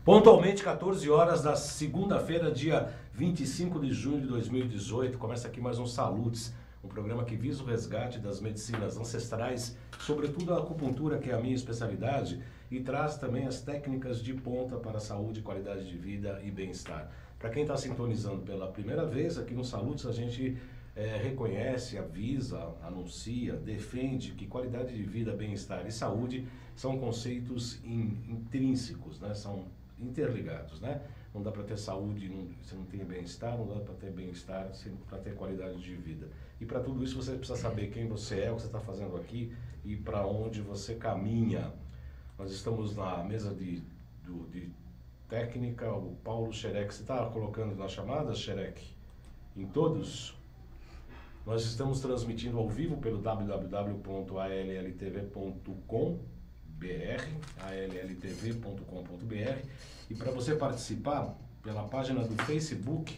Pontualmente, 14 horas da segunda-feira, dia 25 de junho de 2018, começa aqui mais um Salutes, um programa que visa o resgate das medicinas ancestrais, sobretudo a acupuntura, que é a minha especialidade, e traz também as técnicas de ponta para a saúde, qualidade de vida e bem-estar. Para quem está sintonizando pela primeira vez, aqui no Salutes a gente reconhece, avisa, anuncia, defende que qualidade de vida, bem-estar e saúde são conceitos intrínsecos, né? São interligados, né? Não dá para ter saúde se não tem bem-estar, não dá para ter bem-estar para ter qualidade de vida. E para tudo isso você precisa saber quem você é, o que você está fazendo aqui e para onde você caminha. Nós estamos na mesa de técnica, o Paulo Xerec. Você está colocando nas chamadas, Xerec? Em todos? Nós estamos transmitindo ao vivo pelo www.alltv.com.br, alltv.com.br, e para você participar pela página do Facebook,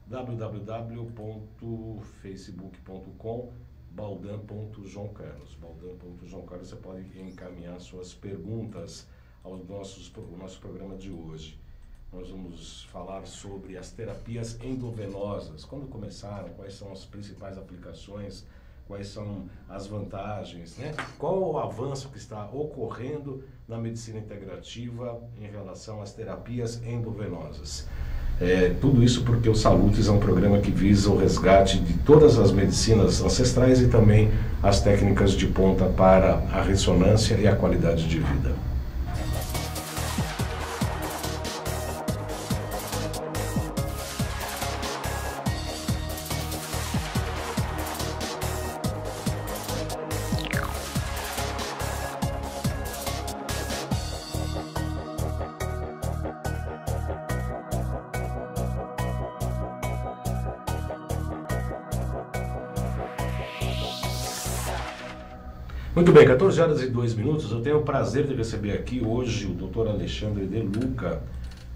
www.facebook.com/baldan.joãocarlos. Baldan.joãocarlos, você pode encaminhar suas perguntas ao nosso programa de hoje. Nós vamos falar sobre as terapias endovenosas. Quando começaram, quais são as principais aplicações, quais são as vantagens, né? Qual o avanço que está ocorrendo na medicina integrativa em relação às terapias endovenosas. Tudo isso porque o Salutes é um programa que visa o resgate de todas as medicinas ancestrais e também as técnicas de ponta para a ressonância e a qualidade de vida. Muito bem, 14 horas e 2 minutos, eu tenho o prazer de receber aqui hoje o Dr. Alexandre De Luca.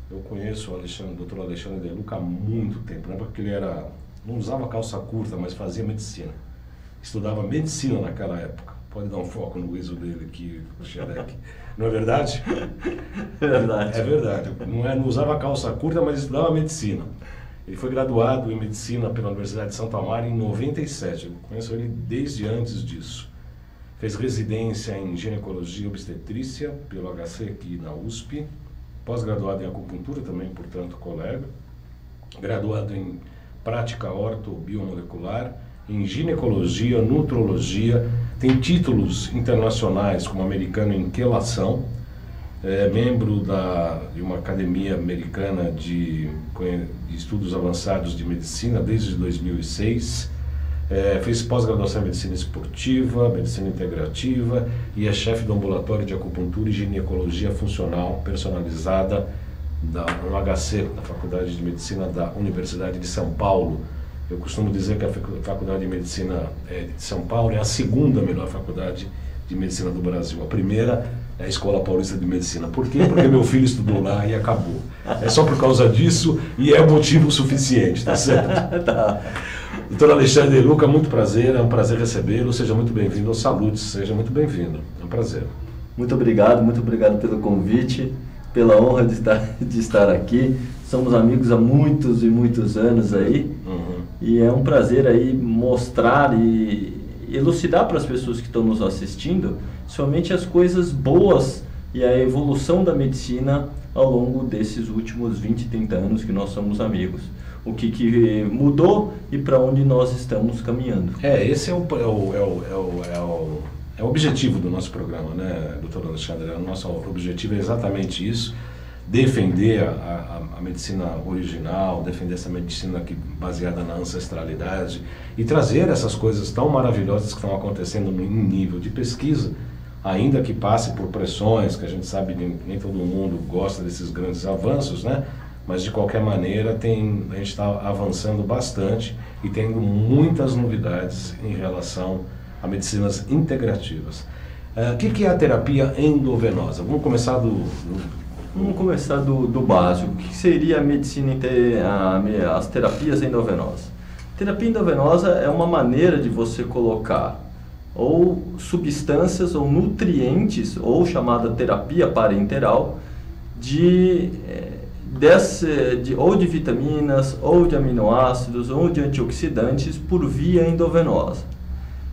Eu conheço o Dr. Alexandre De Luca há muito tempo, não é porque ele não usava calça curta, mas fazia medicina. Estudava medicina naquela época. Pode dar um foco no ISO dele aqui, o Xerec. Não é verdade? É verdade. É verdade. Não usava calça curta, mas estudava medicina. Ele foi graduado em medicina pela Universidade de Santo Amaro em 97. Eu conheço ele desde antes disso. Fez residência em ginecologia e obstetrícia pelo HC aqui na USP, pós-graduado em acupuntura também, portanto, colega, graduado em prática ortobiomolecular, em ginecologia, nutrologia, tem títulos internacionais como americano em quelação, membro de uma academia americana de estudos avançados de medicina desde 2006, fez pós-graduação em medicina esportiva, medicina integrativa e é chefe do ambulatório de acupuntura e ginecologia funcional personalizada no HC, na Faculdade de Medicina da Universidade de São Paulo. Eu costumo dizer que a Faculdade de Medicina de São Paulo é a segunda melhor faculdade de medicina do Brasil. A primeira é a Escola Paulista de Medicina. Por quê? Porque meu filho estudou lá e acabou. É só por causa disso e é motivo suficiente, tá certo? Tá. Doutor Alexandre De Luca, muito prazer, é um prazer recebê-lo, seja muito bem-vindo ao Salutes, seja muito bem-vindo, é um prazer. Muito obrigado pelo convite, pela honra de estar aqui. Somos amigos há muitos e muitos anos aí, e é um prazer aí mostrar e elucidar para as pessoas que estão nos assistindo somente as coisas boas e a evolução da medicina ao longo desses últimos 20, 30 anos que nós somos amigos. O que mudou e para onde nós estamos caminhando. Esse é o objetivo do nosso programa, né, doutor Alexandre? O nosso objetivo é exatamente isso, defender a medicina original, defender essa medicina baseada na ancestralidade e trazer essas coisas tão maravilhosas que estão acontecendo em nível de pesquisa, ainda que passe por pressões, que a gente sabe que nem todo mundo gosta desses grandes avanços, né? Mas de qualquer maneira a gente está avançando bastante e tendo muitas novidades em relação a medicinas integrativas. O que é a terapia endovenosa? Vamos começar do básico. O que seria a medicina, as terapias endovenosas? Terapia endovenosa é uma maneira de você colocar ou substâncias ou nutrientes, ou chamada terapia parenteral, ou de vitaminas, ou de aminoácidos, ou de antioxidantes por via endovenosa.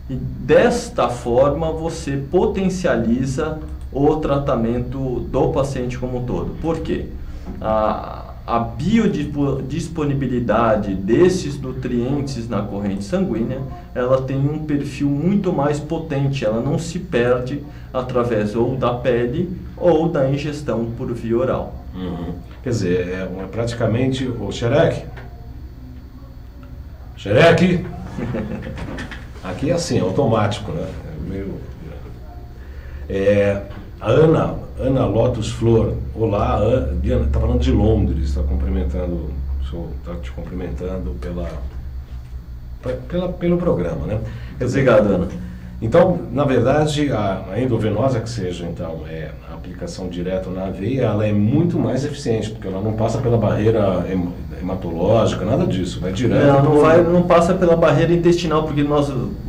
E desta forma você potencializa o tratamento do paciente como um todo. Por quê? A biodisponibilidade desses nutrientes na corrente sanguínea, ela tem um perfil muito mais potente, ela não se perde através ou da pele ou da ingestão por via oral. Uhum. Quer dizer, é praticamente o Xerec. Aqui é assim, é automático, né? A Ana Lotus Flor, olá, Diana, está falando de Londres, está te cumprimentando pelo programa, né? Obrigado, Ana. Então, na verdade, a endovenosa, que seja então a aplicação direta na veia, ela é muito mais eficiente, porque ela não passa pela barreira hematológica, nada disso, vai direto. Não passa pela barreira intestinal, porque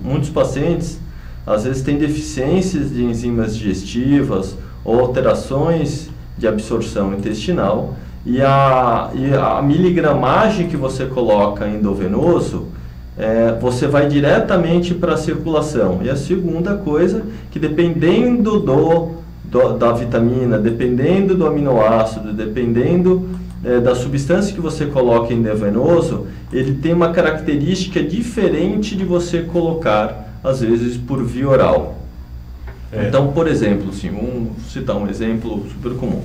muitos pacientes às vezes têm deficiências de enzimas digestivas ou alterações de absorção intestinal, e a miligramagem que você coloca endovenoso, você vai diretamente para a circulação. E a segunda coisa, que dependendo da vitamina, dependendo do aminoácido, dependendo da substância que você coloca endovenoso, ele tem uma característica diferente de você colocar, às vezes, por via oral. Então, por exemplo, assim, vamos citar um exemplo super comum.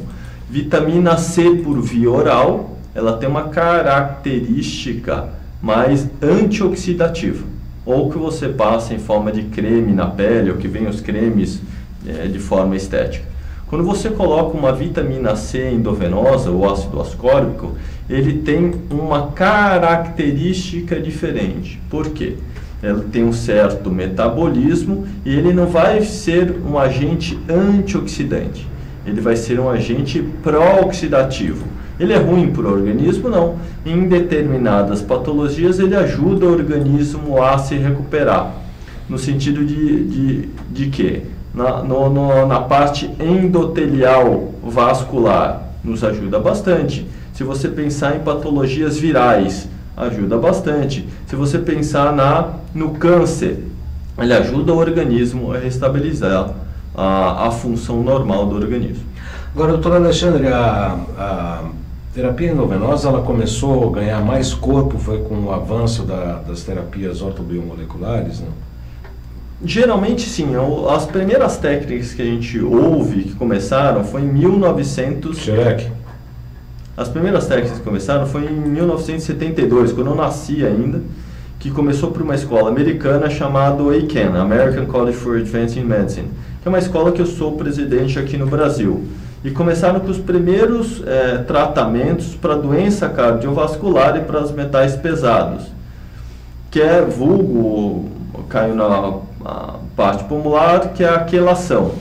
Vitamina C por via oral, ela tem uma característica mais antioxidativa. Ou que você passa em forma de creme na pele, ou que vem os cremes de forma estética. Quando você coloca uma vitamina C endovenosa, ou ácido ascórbico, ele tem uma característica diferente. Por quê? Ele tem um certo metabolismo e ele não vai ser um agente antioxidante. Ele vai ser um agente pró-oxidativo. Ele é ruim para o organismo? Não. Em determinadas patologias ele ajuda o organismo a se recuperar. No sentido de quê? Na parte endotelial vascular nos ajuda bastante. Se você pensar em patologias virais, ajuda bastante. Se você pensar no câncer, ele ajuda o organismo a restabilizar a função normal do organismo. Agora, doutor Alexandre, a terapia endovenosa, ela começou a ganhar mais corpo, foi com o avanço das terapias ortobiomoleculares, né? Geralmente sim, as primeiras técnicas que a gente ouve que começaram foi em 1900... Xerec. As primeiras técnicas que começaram foi em 1972, quando eu nasci ainda, que começou por uma escola americana chamada ACAN, American College for Advanced Medicine, que é uma escola que eu sou presidente aqui no Brasil. E começaram com os primeiros tratamentos para doença cardiovascular e para os metais pesados, que é vulgo, caiu na parte pulmonar, que é a quelação.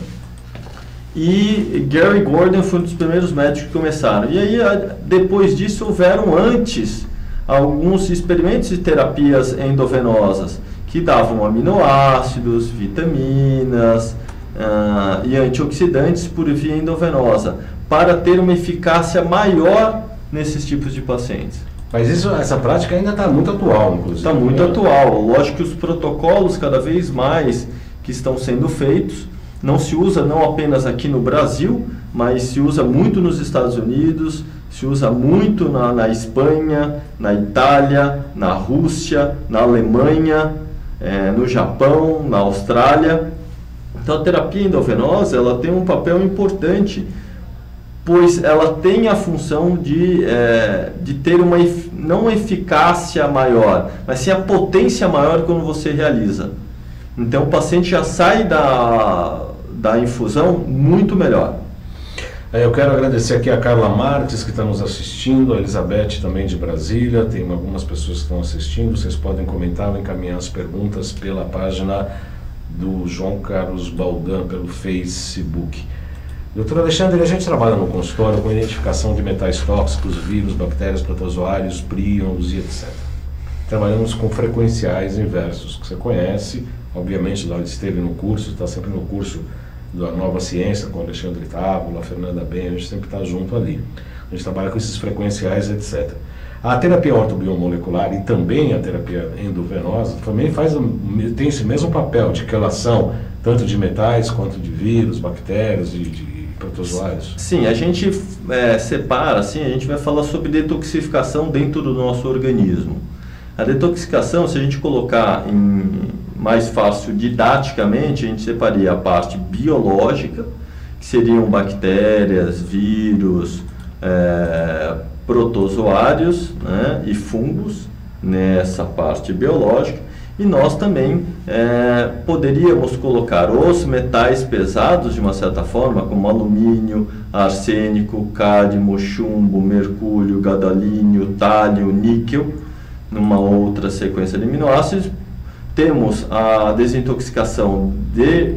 E Gary Gordon foi um dos primeiros médicos que começaram. E aí, depois disso, houveram antes alguns experimentos de terapias endovenosas que davam aminoácidos, vitaminas e antioxidantes por via endovenosa, para ter uma eficácia maior nesses tipos de pacientes. Mas essa prática ainda está muito atual, inclusive. Está muito atual. Lógico que os protocolos cada vez mais que estão sendo feitos, não se usa não apenas aqui no Brasil, mas se usa muito nos Estados Unidos, se usa muito na Espanha, na Itália, na Rússia, na Alemanha, no Japão, na Austrália. Então a terapia endovenosa, ela tem um papel importante, pois ela tem a função de ter não uma eficácia maior, mas sim a potência maior quando você realiza. Então o paciente já sai da infusão muito melhor. Eu quero agradecer aqui a Carla Marques, que está nos assistindo, a Elizabeth também de Brasília, tem algumas pessoas que estão assistindo, vocês podem comentar ou encaminhar as perguntas pela página do João Carlos Baldan, pelo Facebook. Doutor Alexandre, a gente trabalha no consultório com identificação de metais tóxicos, vírus, bactérias, protozoários, príons e etc. Trabalhamos com frequenciais inversos, que você conhece, obviamente lá esteve no curso, está sempre no curso da Nova Ciência, com Alexandre Távola, Fernanda Ben, a gente sempre está junto ali. A gente trabalha com esses frequenciais, etc. A terapia ortobiomolecular e também a terapia endovenosa também tem esse mesmo papel de quelação, tanto de metais quanto de vírus, bactérias, de protozoários. Sim, a gente separa, assim, a gente vai falar sobre detoxificação dentro do nosso organismo. A detoxificação, se a gente colocar mais fácil didaticamente, a gente separaria a parte biológica, que seriam bactérias, vírus, protozoários, né, e fungos nessa parte biológica. E nós também poderíamos colocar os metais pesados, de uma certa forma, como alumínio, arsênico, cádmio, chumbo, mercúrio, gadolínio, tálio, níquel, numa outra sequência de aminoácidos. Temos a desintoxicação de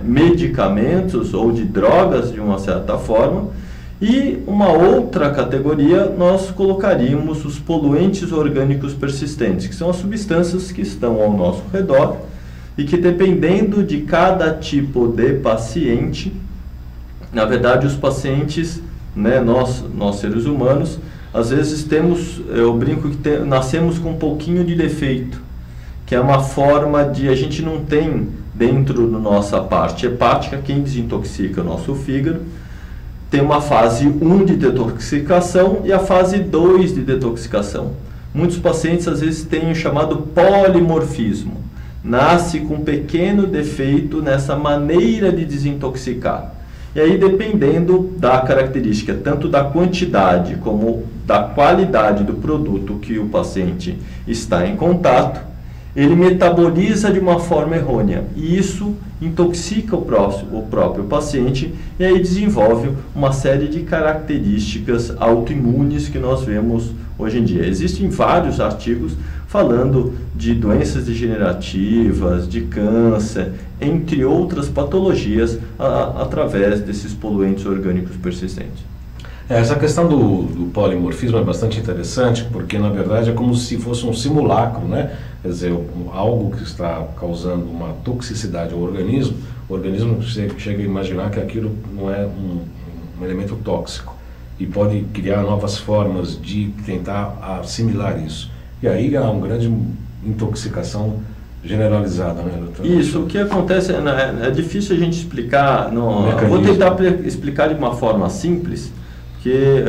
medicamentos ou de drogas, de uma certa forma. E uma outra categoria, nós colocaríamos os poluentes orgânicos persistentes, que são as substâncias que estão ao nosso redor e que, dependendo de cada tipo de paciente, na verdade, os pacientes, né, nós seres humanos, às vezes eu brinco que nascemos com um pouquinho de defeito, que é uma forma de, a gente não tem dentro da nossa parte hepática, quem desintoxica o nosso fígado, tem uma fase 1 de detoxificação e a fase 2 de detoxificação. Muitos pacientes às vezes têm o chamado polimorfismo. Nasce com um pequeno defeito nessa maneira de desintoxicar. E aí, dependendo da característica, tanto da quantidade como da qualidade do produto que o paciente está em contato, ele metaboliza de uma forma errônea e isso intoxica o próprio paciente e aí desenvolve uma série de características autoimunes que nós vemos hoje em dia. Existem vários artigos falando de doenças degenerativas, de câncer, entre outras patologias através desses poluentes orgânicos persistentes. Essa questão do polimorfismo é bastante interessante, porque na verdade é como se fosse um simulacro, né? Quer dizer, algo que está causando uma toxicidade ao organismo, o organismo chega a imaginar que aquilo não é um elemento tóxico e pode criar novas formas de tentar assimilar isso. E aí há uma grande intoxicação generalizada, né, doutor? Isso, o que acontece, é difícil a gente explicar, vou tentar explicar de uma forma simples, porque,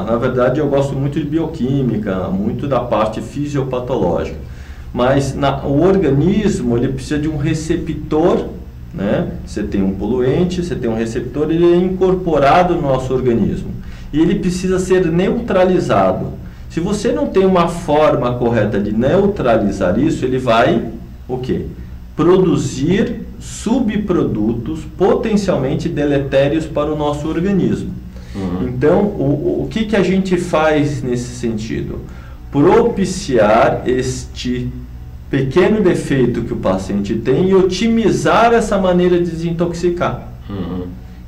na verdade, eu gosto muito de bioquímica, muito da parte fisiopatológica. Mas o organismo, ele precisa de um receptor, né? Você tem um poluente, você tem um receptor, ele é incorporado no nosso organismo. E ele precisa ser neutralizado. Se você não tem uma forma correta de neutralizar isso, ele vai, o quê? Produzir subprodutos potencialmente deletérios para o nosso organismo. Então, o que a gente faz nesse sentido? Propiciar este pequeno defeito que o paciente tem e otimizar essa maneira de desintoxicar.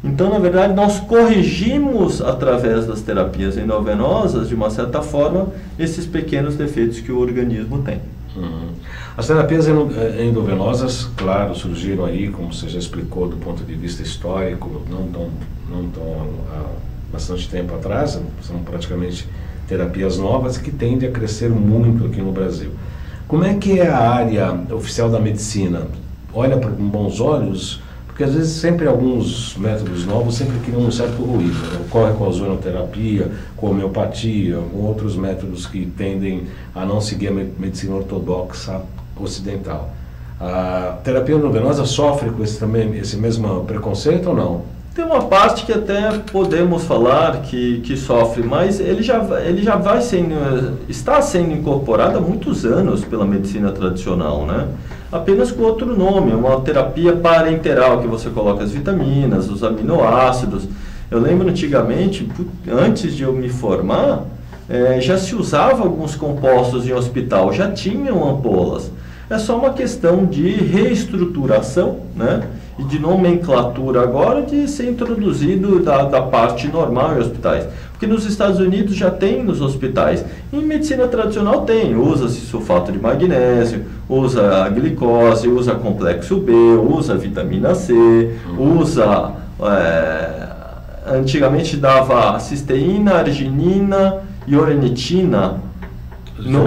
Então, na verdade, nós corrigimos através das terapias endovenosas, de uma certa forma, esses pequenos defeitos que o organismo tem. As terapias endovenosas, claro, surgiram aí, como você já explicou, do ponto de vista histórico, não tão há bastante tempo atrás, são praticamente terapias novas que tendem a crescer muito aqui no Brasil. Como é que é a área oficial da medicina? Olha com bons olhos? Porque às vezes sempre alguns métodos novos sempre criam um certo ruído, né? Ocorre com a ozonoterapia, com a homeopatia, com outros métodos que tendem a não seguir a medicina ortodoxa ocidental. A terapia endovenosa sofre com esse mesmo preconceito ou não? Tem uma parte que até podemos falar que sofre, mas ele já vai está sendo incorporado há muitos anos pela medicina tradicional, né? Apenas com outro nome, uma terapia parenteral, que você coloca as vitaminas, os aminoácidos. Eu lembro antigamente, antes de eu me formar, já se usava alguns compostos em hospital, já tinham ampolas. É só uma questão de reestruturação, né? E de nomenclatura agora de ser introduzido da parte normal em hospitais. Porque nos Estados Unidos já tem nos hospitais. Em medicina tradicional tem, usa-se sulfato de magnésio, usa a glicose, usa complexo B, usa vitamina C, usa... antigamente dava cisteína, arginina e orenitina no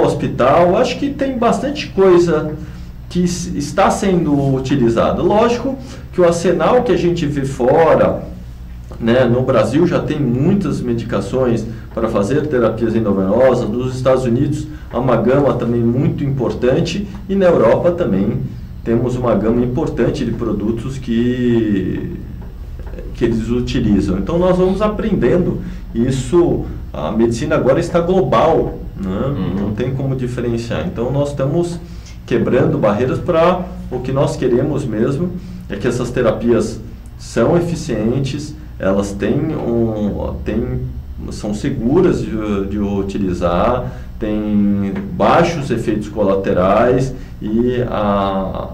hospital. Acho que tem bastante coisa que está sendo utilizada. Lógico que o arsenal que a gente vê fora, né, no Brasil já tem muitas medicações para fazer terapias endovenosas. Nos Estados Unidos há uma gama também muito importante, e na Europa também temos uma gama importante de produtos que eles utilizam. Então nós vamos aprendendo isso. A medicina agora está global, né? Não tem como diferenciar. Então nós estamos quebrando barreiras para o que nós queremos mesmo, é que essas terapias são eficientes, elas são seguras de utilizar, têm baixos efeitos colaterais, e a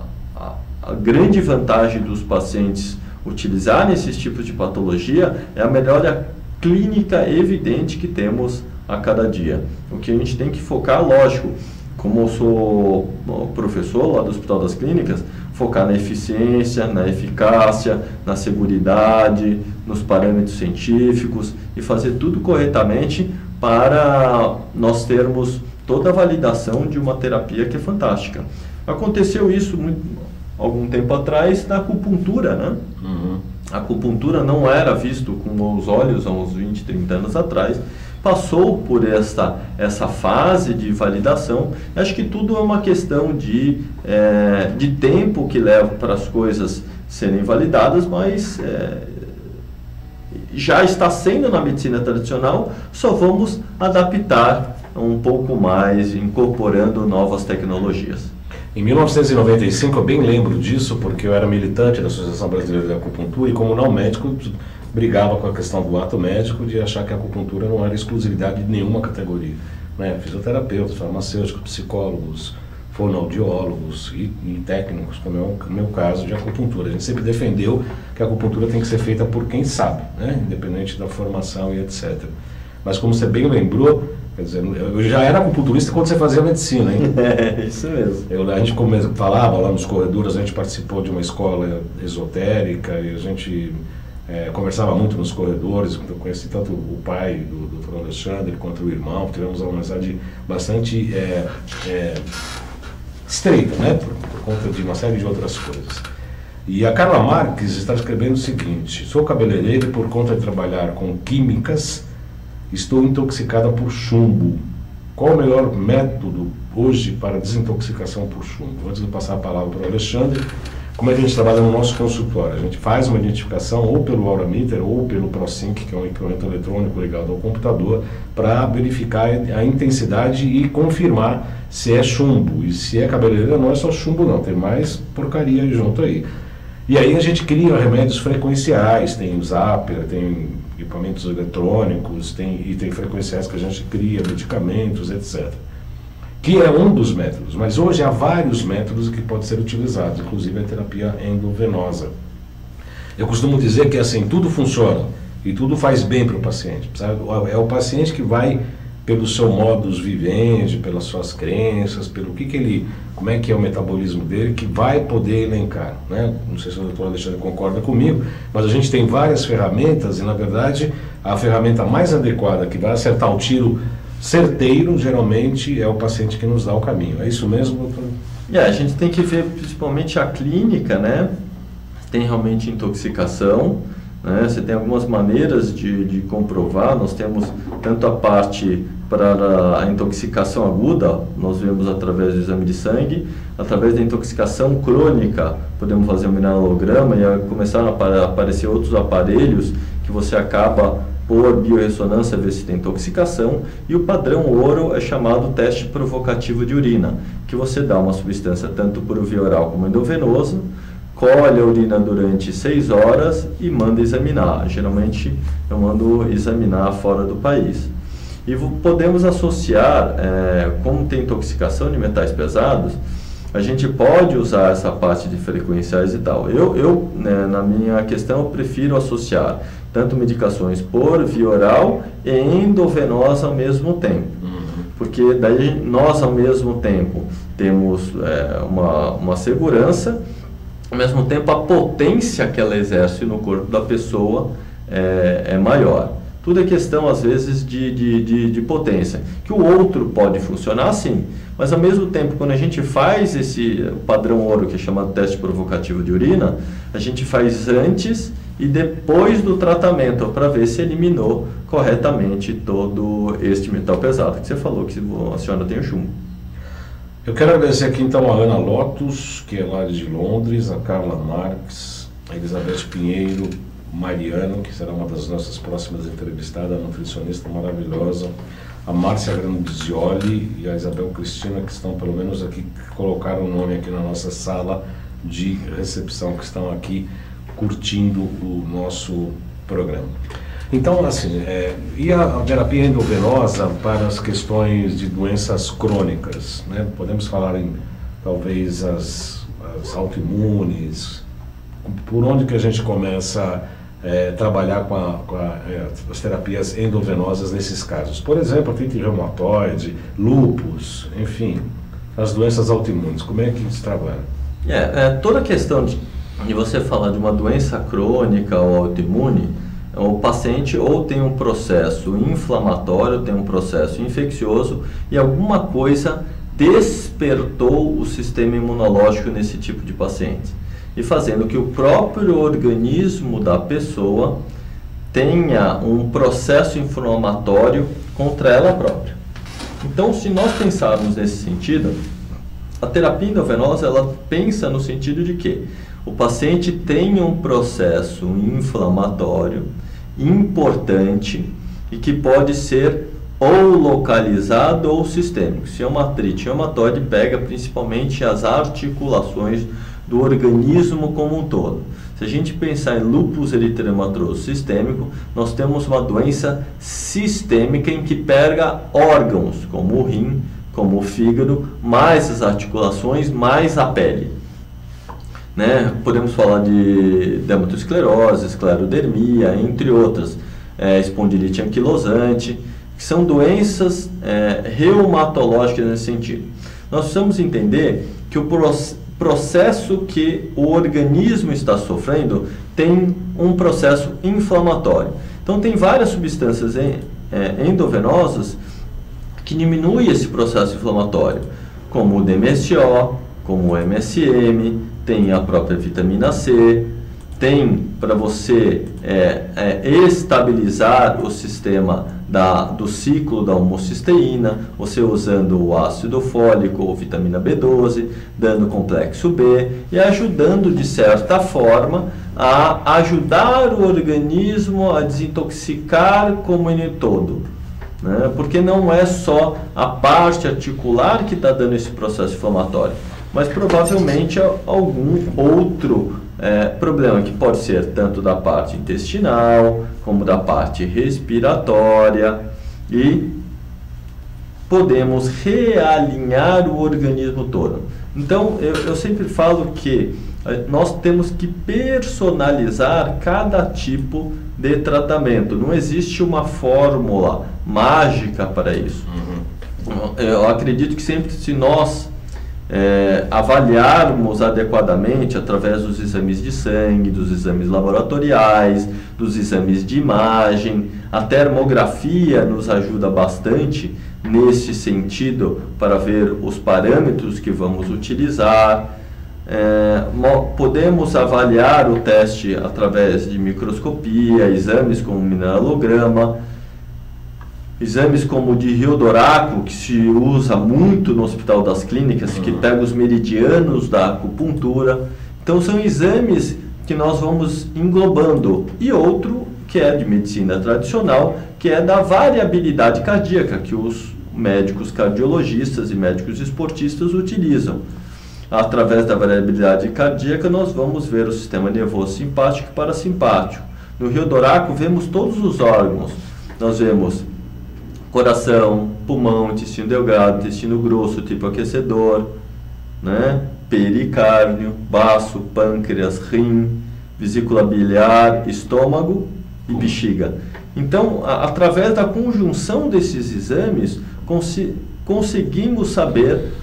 grande vantagem dos pacientes utilizarem esses tipos de patologia é a melhora clínica evidente que temos a cada dia. O que a gente tem que focar, lógico, como eu sou professor lá do Hospital das Clínicas, focar na eficiência, na eficácia, na seguridade, nos parâmetros científicos, e fazer tudo corretamente para nós termos toda a validação de uma terapia que é fantástica. Aconteceu isso algum tempo atrás na acupuntura, né? A acupuntura não era visto com os olhos há uns 20, 30 anos atrás, passou por essa fase de validação. Acho que tudo é uma questão de tempo que leva para as coisas serem validadas, mas já está sendo na medicina tradicional, só vamos adaptar um pouco mais, incorporando novas tecnologias. Em 1995, eu bem lembro disso, porque eu era militante da Associação Brasileira de Acupuntura, e como não médico, brigava com a questão do ato médico de achar que a acupuntura não era exclusividade de nenhuma categoria, né? Fisioterapeutas, farmacêuticos, psicólogos, fonoaudiólogos e técnicos, como é o meu caso de acupuntura. A gente sempre defendeu que a acupuntura tem que ser feita por quem sabe, né? Independente da formação e etc. Mas como você bem lembrou, quer dizer, eu já era acupunturista quando você fazia medicina, hein? É, isso mesmo. A gente falava lá nos corredores, a gente participou de uma escola esotérica, e a gente conversava muito nos corredores. Eu conheci tanto o pai do Dr. Alexandre quanto o irmão, tivemos uma amizade bastante estreita, né? Por conta de uma série de outras coisas. E a Carla Marques está escrevendo o seguinte: sou cabeleireira e por conta de trabalhar com químicas, estou intoxicada por chumbo. Qual o melhor método hoje para desintoxicação por chumbo? Antes de passar a palavra para o Alexandre, como é que a gente trabalha no nosso consultório? A gente faz uma identificação ou pelo Aurameter ou pelo ProSync, que é um equipamento eletrônico ligado ao computador, para verificar a intensidade e confirmar se é chumbo. E se é cabeleireira, não é só chumbo não, tem mais porcaria junto aí. E aí a gente cria remédios frequenciais, tem o Zapper, tem equipamentos eletrônicos, tem frequenciais que a gente cria, medicamentos, etc. Que é um dos métodos, mas hoje há vários métodos que podem ser utilizados, inclusive a terapia endovenosa. Eu costumo dizer que assim, tudo funciona e tudo faz bem para o paciente, sabe? É o paciente que vai, pelo seu modus vivendi, pelas suas crenças, pelo como é que é o metabolismo dele, que vai poder elencar, né? Não sei se o doutor Alexandre concorda comigo, mas a gente tem várias ferramentas e, na verdade, a ferramenta mais adequada, que vai acertar o tiro certeiro, geralmente é o paciente que nos dá o caminho. É isso mesmo, doutor? A gente tem que ver principalmente a clínica, né? Tem realmente intoxicação, né? Você tem algumas maneiras de comprovar. Nós temos tanto a parte para a intoxicação aguda, nós vemos através do exame de sangue, através da intoxicação crônica, podemos fazer um mineralograma e começar a aparecer outros aparelhos que você acaba por biorressonância ver se tem intoxicação, e o padrão ouro é chamado teste provocativo de urina, que você dá uma substância tanto por via oral como endovenosa, colhe a urina durante 6 horas e manda examinar. Geralmente eu mando examinar fora do país. E podemos associar, como tem intoxicação de metais pesados, a gente pode usar essa parte de frequenciais e tal. Né, na minha questão, eu prefiro associar tanto medicações por via oral e endovenosa ao mesmo tempo. Porque daí nós, ao mesmo tempo, temos uma segurança, ao mesmo tempo a potência que ela exerce no corpo da pessoa é maior. Tudo é questão, às vezes, de potência. Que o outro pode funcionar sim, mas ao mesmo tempo, quando a gente faz esse padrão ouro, que é chamado teste provocativo de urina, a gente faz antes e depois do tratamento, para ver se eliminou corretamente todo este metal pesado, que você falou que a senhora tem o chumbo. Eu quero agradecer aqui então a Ana Lotus, que é lá de Londres, a Carla Marques, a Elizabeth Pinheiro, Mariano, que será uma das nossas próximas entrevistadas, a nutricionista maravilhosa, a Márcia Grandizioli e a Isabel Cristina, que estão pelo menos aqui, que colocaram o nome aqui na nossa sala de recepção, que estão aqui curtindo o nosso programa. Então, assim, e a terapia endovenosa para as questões de doenças crônicas, né? Podemos falar em, talvez, as autoimunes, por onde que a gente começa a trabalhar com as terapias endovenosas nesses casos? Por exemplo, artrite reumatoide, lúpus, enfim, as doenças autoimunes, como é que se trabalha? Toda a questão de você falar de uma doença crônica ou autoimune, o paciente ou tem um processo inflamatório, tem um processo infeccioso e alguma coisa despertou o sistema imunológico nesse tipo de paciente, e fazendo que o próprio organismo da pessoa tenha um processo inflamatório contra ela própria. Então, se nós pensarmos nesse sentido, a terapia endovenosa, ela pensa no sentido de que o paciente tem um processo inflamatório importante e que pode ser ou localizado ou sistêmico. Se é uma artrite reumatoide, pega principalmente as articulações do organismo como um todo. Se a gente pensar em lúpus eritematoso sistêmico, nós temos uma doença sistêmica em que pega órgãos, como o rim, como o fígado, mais as articulações, mais a pele. Né? Podemos falar de dermatosclerose, esclerodermia, entre outras, espondilite anquilosante, que são doenças reumatológicas nesse sentido. Nós precisamos entender que o processo que o organismo está sofrendo tem um processo inflamatório. Então, tem várias substâncias endovenosas que diminuem esse processo inflamatório, como o DMSO, como o MSM, tem a própria vitamina C, tem para você estabilizar o sistema do ciclo da homocisteína, você usando o ácido fólico ou vitamina B12, dando complexo B e ajudando de certa forma a ajudar o organismo a desintoxicar como ele todo. Né? Porque não é só a parte articular que está dando esse processo inflamatório, mas provavelmente algum outro problema que pode ser tanto da parte intestinal como da parte respiratória, e podemos realinhar o organismo todo. Então eu sempre falo que nós temos que personalizar cada tipo de tratamento. Não existe uma fórmula mágica para isso. Eu acredito que sempre, se nós avaliarmos adequadamente através dos exames de sangue, dos exames laboratoriais, dos exames de imagem, a termografia nos ajuda bastante nesse sentido para ver os parâmetros que vamos utilizar. Podemos avaliar o teste através de microscopia, exames como mineralograma, exames como o de Rio Doraco, que se usa muito no Hospital das Clínicas, que pega os meridianos da acupuntura. Então são exames que nós vamos englobando. E outro que é de medicina tradicional, que é da variabilidade cardíaca, que os médicos cardiologistas e médicos esportistas utilizam. Através da variabilidade cardíaca nós vamos ver o sistema nervoso simpático e parasimpático. No Rio Doraco vemos todos os órgãos. Nós vemos coração, pulmão, intestino delgado, intestino grosso, tipo aquecedor, né? Pericárdio, baço, pâncreas, rim, vesícula biliar, estômago e bexiga. Então, através da conjunção desses exames, conseguimos saber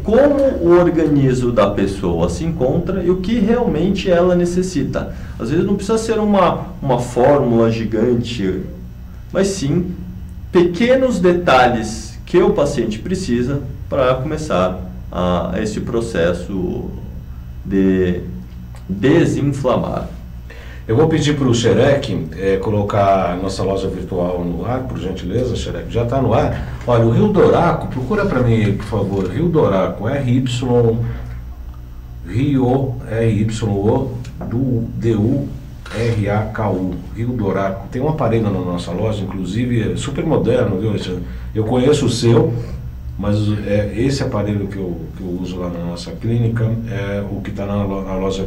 como o organismo da pessoa se encontra e o que realmente ela necessita. Às vezes não precisa ser uma fórmula gigante, mas sim pequenos detalhes que o paciente precisa para começar esse processo de desinflamar. Eu vou pedir para o Xerec colocar a nossa loja virtual no ar, por gentileza, Xerec. Já está no ar. Olha, o Rio Doraco, procura para mim, por favor. Rio Doraco, R-Y-O-D-U-R-A-K-U. Rio Doraco. Tem um aparelho na nossa loja, inclusive, é super moderno, viu, Alexandre? Eu conheço o seu, mas esse aparelho que eu uso lá na nossa clínica é o que está na loja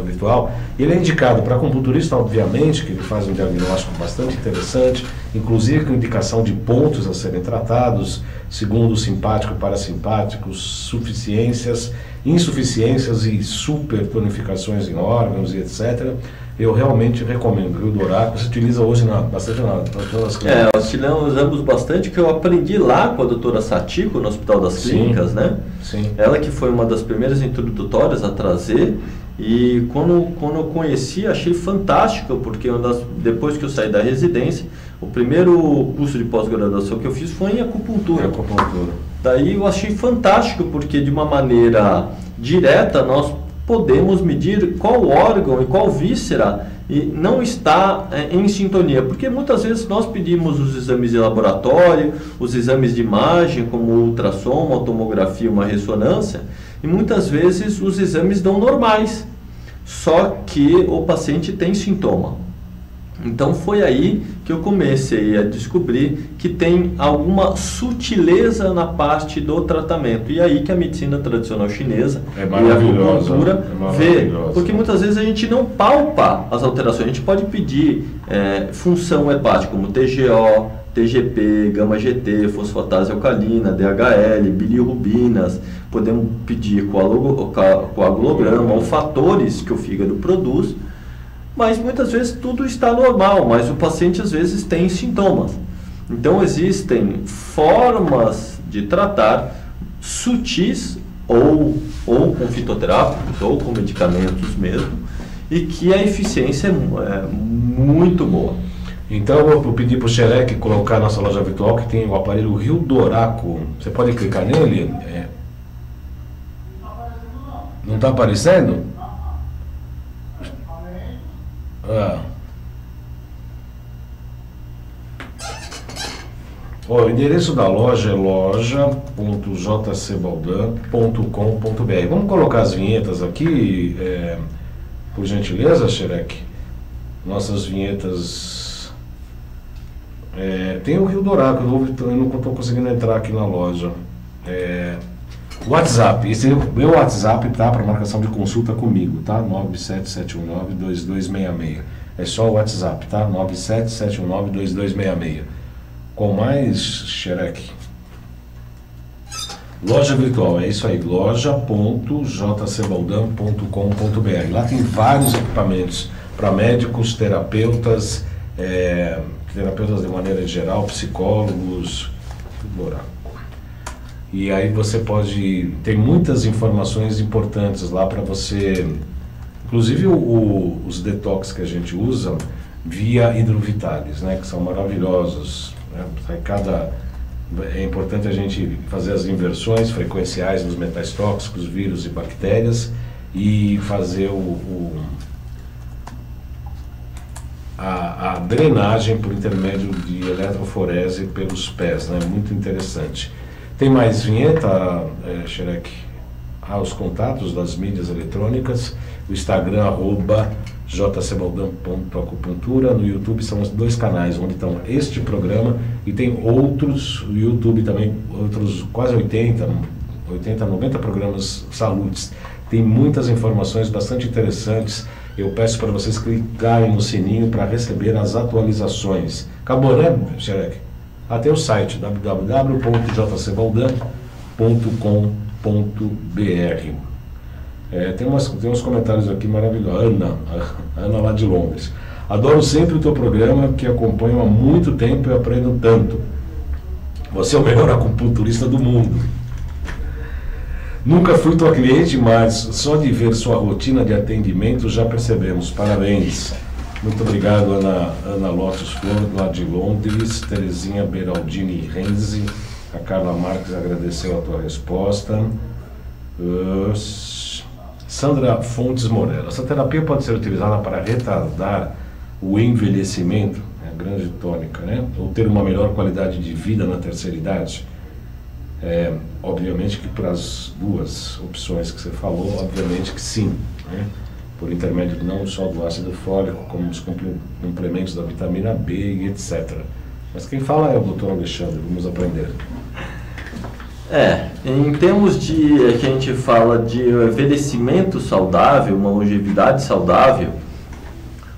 virtual. Ele é indicado para acupunturista, obviamente, que ele faz um diagnóstico bastante interessante, inclusive com indicação de pontos a serem tratados, segundo simpático e parasimpático, suficiências, insuficiências e supertonificações em órgãos e etc. Eu realmente recomendo. O Rio Doraco se utiliza hoje bastante nas clínicas. Nós usamos bastante, que eu aprendi lá com a doutora Satiko, no Hospital das Clínicas, né? Sim. Ela que foi uma das primeiras introdutórias a trazer, e quando eu conheci, achei fantástico, porque depois que eu saí da residência, o primeiro curso de pós-graduação que eu fiz foi em acupuntura. Daí eu achei fantástico, porque de uma maneira direta nós podemos medir qual órgão e qual víscera e não está em sintonia, porque muitas vezes nós pedimos os exames de laboratório, os exames de imagem, como ultrassom, uma tomografia, uma ressonância, e muitas vezes os exames dão normais, só que o paciente tem sintoma. Então foi aí que eu comecei a descobrir que tem alguma sutileza na parte do tratamento. E aí que a medicina tradicional chinesa e a acupuntura vê. Porque muitas vezes a gente não palpa as alterações. A gente pode pedir função hepática como TGO, TGP, gama-GT, fosfatase alcalina, DHL, bilirrubinas. Podemos pedir coagulograma ou fatores que o fígado produz. Mas muitas vezes tudo está normal, mas o paciente às vezes tem sintomas. Então existem formas de tratar sutis ou com fitoterápicos ou com medicamentos mesmo, e que a eficiência é muito boa. Então eu vou pedir para o Xerec colocar a nossa loja virtual, que tem o aparelho Rio Doraco. Você pode clicar nele? Não está aparecendo? O endereço da loja é loja.jcbaldan.com.br. Vamos colocar as vinhetas aqui, por gentileza, Xerec? Nossas vinhetas. Tem o Rio Doraco, eu não estou conseguindo entrar aqui na loja. WhatsApp, esse é o meu WhatsApp, tá? Para marcação de consulta comigo, tá? 977192266. É só o WhatsApp, tá? 977192266. Qual mais, Xerec? Loja virtual, é isso aí, loja.jcbaldan.com.br. Lá tem vários equipamentos para médicos, terapeutas, terapeutas de maneira geral, psicólogos, e aí você pode ter muitas informações importantes lá para você, inclusive os detox que a gente usa via Hidrovitalis, né, que são maravilhosos, né? É importante a gente fazer as inversões frequenciais dos metais tóxicos, vírus e bactérias, e fazer a drenagem por intermédio de eletroforese pelos pés, né? Muito interessante. Tem mais vinheta, Xerec? Os contatos das mídias eletrônicas, o Instagram, @jcbaldan.acupuntura, no YouTube são os 2 canais onde estão este programa, e tem outros, no YouTube também, outros quase 80, 90 programas salutes. Tem muitas informações bastante interessantes. Eu peço para vocês clicarem no sininho para receber as atualizações. Acabou, né, Xerec? Até o site www.jcbaldan.com.br. Tem uns comentários aqui maravilhosos. Ana lá de Londres. Adoro sempre o teu programa, que acompanho há muito tempo e aprendo tanto. Você é o melhor acupunturista do mundo. Nunca fui tua cliente, mas só de ver sua rotina de atendimento já percebemos. Parabéns. Muito obrigado, Ana Lotus Flor, lá de Londres. Terezinha Beraldini Renzi. A Carla Marques agradeceu a tua resposta. Sandra Fontes Morella. Essa terapia pode ser utilizada para retardar o envelhecimento, é a grande tônica, né? Ou ter uma melhor qualidade de vida na terceira idade? Obviamente que para as duas opções que você falou, obviamente que sim, né? Por intermédio não só do ácido fólico, como dos complementos da vitamina B e etc. Mas quem fala é o Dr. Alexandre, vamos aprender. Em termos de que a gente fala de envelhecimento saudável, uma longevidade saudável,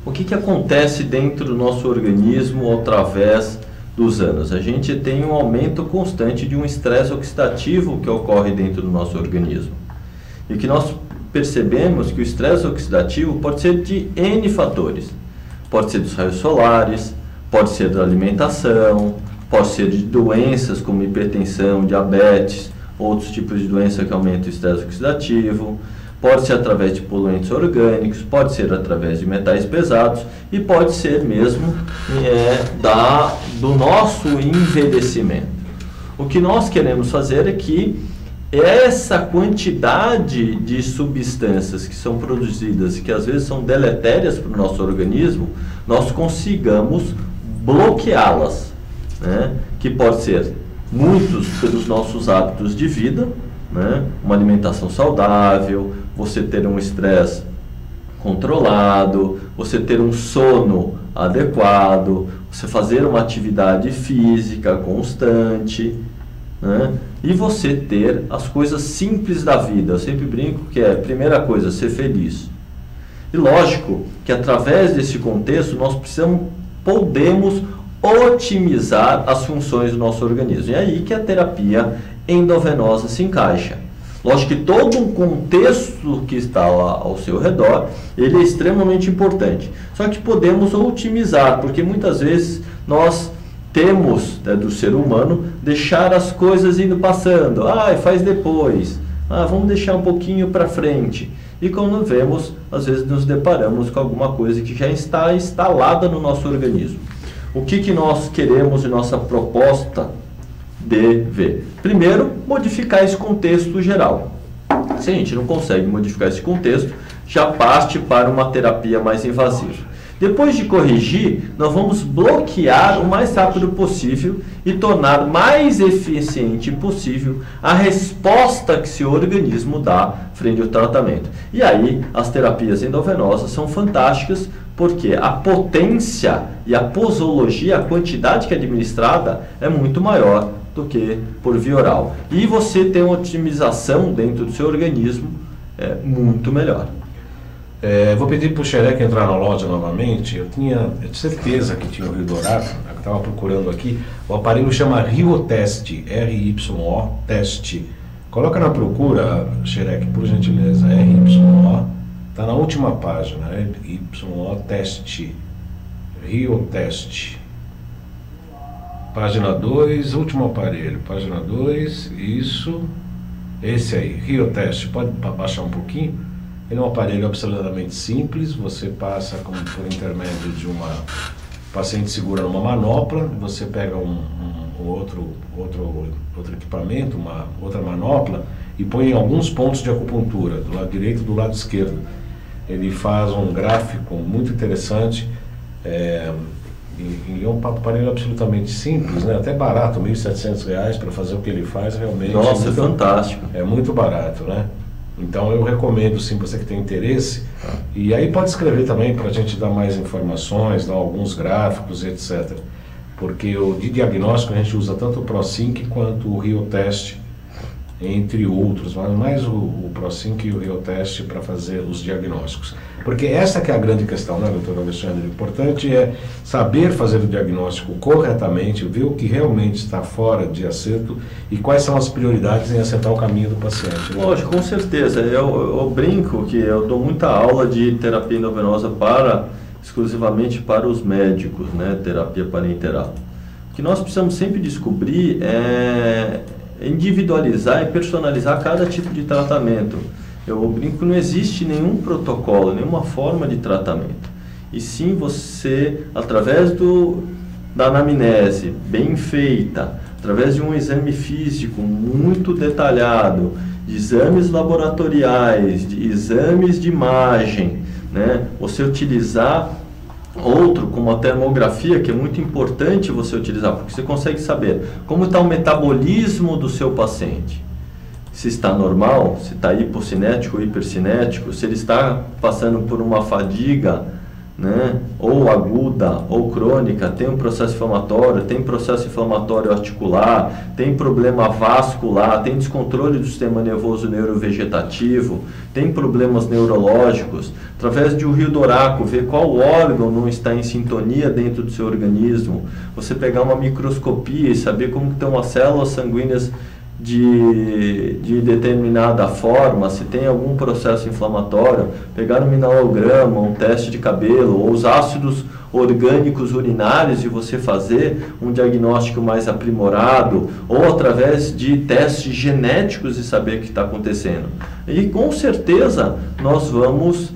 o que acontece dentro do nosso organismo através dos anos? A gente tem um aumento constante de um estresse oxidativo que ocorre dentro do nosso organismo. E que nós percebemos que o estresse oxidativo pode ser de N fatores. Pode ser dos raios solares, pode ser da alimentação, pode ser de doenças como hipertensão, diabetes, outros tipos de doença que aumentam o estresse oxidativo, pode ser através de poluentes orgânicos, pode ser através de metais pesados e pode ser mesmo do nosso envelhecimento. O que nós queremos fazer é que essa quantidade de substâncias que são produzidas, que às vezes são deletérias para o nosso organismo, nós consigamos bloqueá-las, né? Que pode ser muitos pelos nossos hábitos de vida, né? Uma alimentação saudável, você ter um estresse controlado, você ter um sono adequado, você fazer uma atividade física constante, né? E você ter as coisas simples da vida. Eu sempre brinco que a primeira coisa, ser feliz. E lógico que através desse contexto nós podemos otimizar as funções do nosso organismo. E é aí que a terapia endovenosa se encaixa. Lógico que todo um contexto que está ao seu redor, ele é extremamente importante. Só que podemos otimizar, porque muitas vezes nós temos, do ser humano, deixar as coisas indo passando. Faz depois. Vamos deixar um pouquinho para frente. E quando vemos, às vezes nos deparamos com alguma coisa que já está instalada no nosso organismo. O que nós queremos em nossa proposta de ver? Primeiro, modificar esse contexto geral. Se a gente não consegue modificar esse contexto, já parte para uma terapia mais invasiva. Depois de corrigir, nós vamos bloquear o mais rápido possível e tornar mais eficiente possível a resposta que seu organismo dá frente ao tratamento. E aí, as terapias endovenosas são fantásticas, porque a potência e a posologia, a quantidade que é administrada, é muito maior do que por via oral. E você tem uma otimização dentro do seu organismo muito melhor. Vou pedir para o Xerec entrar na loja novamente. Eu tinha certeza que tinha o Rio Dourado, eu estava procurando aqui. O aparelho chama Riotest, R-Y-O, teste. Coloca na procura, Xerec, por gentileza, R-Y-O, está na última página, R-Y-O, teste, Riotest. Página 2, último aparelho, página 2, isso, esse aí, Riotest, pode baixar um pouquinho? Ele é um aparelho absolutamente simples, você passa por intermédio de uma... O paciente segura numa manopla, você pega outro equipamento, uma outra manopla, e põe em alguns pontos de acupuntura, do lado direito e do lado esquerdo. Ele faz um gráfico muito interessante, e é um aparelho absolutamente simples, né? Até barato, R$ 1.700 para fazer o que ele faz, realmente. Nossa, é fantástico. É muito barato, né? Então eu recomendo sim, você que tem interesse, e aí pode escrever também para a gente dar mais informações, dar alguns gráficos, etc. Porque de diagnóstico a gente usa tanto o ProSync quanto o Riotest, entre outros, mas mais o ProSync e o Reoteste para fazer os diagnósticos. Porque essa que é a grande questão, né, doutor Alexandre? O importante é saber fazer o diagnóstico corretamente, ver o que realmente está fora de acerto e quais são as prioridades em acertar o caminho do paciente. Né? Lógico, com certeza. Eu brinco que eu dou muita aula de terapia endovenosa exclusivamente para os médicos, né, terapia parenteral. O que nós precisamos sempre descobrir é individualizar e personalizar cada tipo de tratamento. Eu brinco que não existe nenhum protocolo, nenhuma forma de tratamento. E sim você, através da anamnese bem feita, através de um exame físico muito detalhado, de exames laboratoriais, de exames de imagem, né? Você utilizar outro, como a termografia, que é muito importante você utilizar, porque você consegue saber como está o metabolismo do seu paciente. Se está normal, se está hipocinético ou hipercinético, se ele está passando por uma fadiga, né, ou aguda ou crônica, tem um processo inflamatório, tem processo inflamatório articular, tem problema vascular, tem descontrole do sistema nervoso neurovegetativo, tem problemas neurológicos, através de um rio doraco, ver qual órgão não está em sintonia dentro do seu organismo, você pegar uma microscopia e saber como estão as células sanguíneas de determinada forma, se tem algum processo inflamatório, pegar um mineralograma, um teste de cabelo, ou os ácidos orgânicos urinários e você fazer um diagnóstico mais aprimorado, ou através de testes genéticos e saber o que está acontecendo. E com certeza nós vamos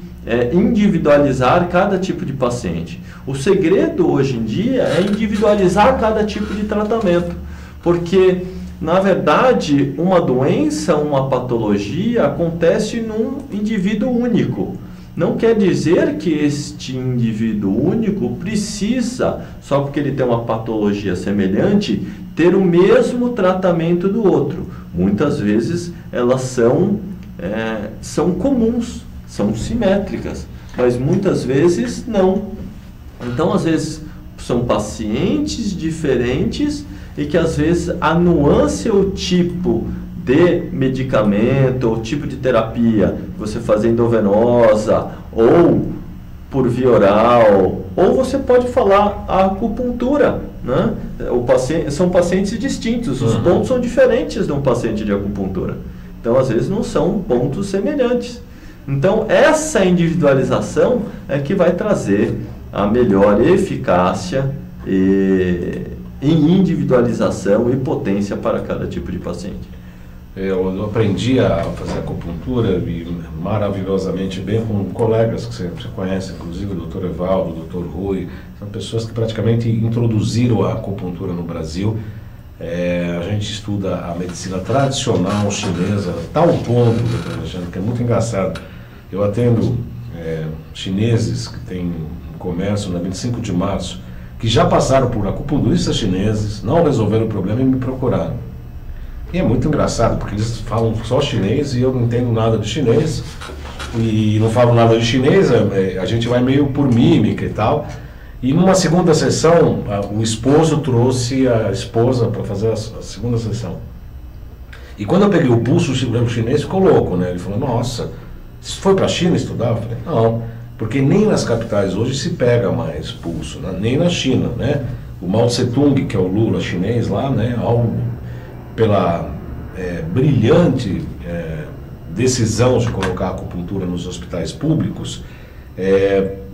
individualizar cada tipo de paciente. O segredo hoje em dia é individualizar cada tipo de tratamento, porque na verdade, uma doença, uma patologia acontece num indivíduo único. Não quer dizer que este indivíduo único precisa, só porque ele tem uma patologia semelhante, ter o mesmo tratamento do outro. Muitas vezes elas são comuns, são simétricas, mas muitas vezes não. Então, às vezes, são pacientes diferentes e que às vezes a nuance ou tipo de medicamento ou tipo de terapia, você fazer endovenosa ou por via oral, ou você pode falar a acupuntura, né? São pacientes distintos, os pontos são diferentes de um paciente de acupuntura. Então, às vezes, não são pontos semelhantes. Então, essa individualização é que vai trazer a melhor eficácia em individualização e potência para cada tipo de paciente. Eu aprendi a fazer acupuntura e maravilhosamente bem com colegas que você conhece, inclusive o Dr. Evaldo, o Dr. Rui, são pessoas que praticamente introduziram a acupuntura no Brasil. A gente estuda a medicina tradicional chinesa, tal ponto, Dr. Alexandre, que é muito engraçado. Eu atendo chineses que têm comércio na 25 de março, que já passaram por acupunturistas chineses, não resolveram o problema e me procuraram. E é muito engraçado, porque eles falam só chinês e eu não entendo nada de chinês, e não falo nada de chinês, a gente vai meio por mímica e tal. E numa segunda sessão, o esposo trouxe a esposa para fazer a segunda sessão. E quando eu peguei o pulso, o chinês ficou louco, né? Ele falou, nossa, você foi para a China estudar? Eu falei, não, porque nem nas capitais hoje se pega mais pulso, né? Nem na China, né? O Mao Tse-tung, que é o Lula chinês lá, né? Pela brilhante decisão de colocar a acupuntura nos hospitais públicos,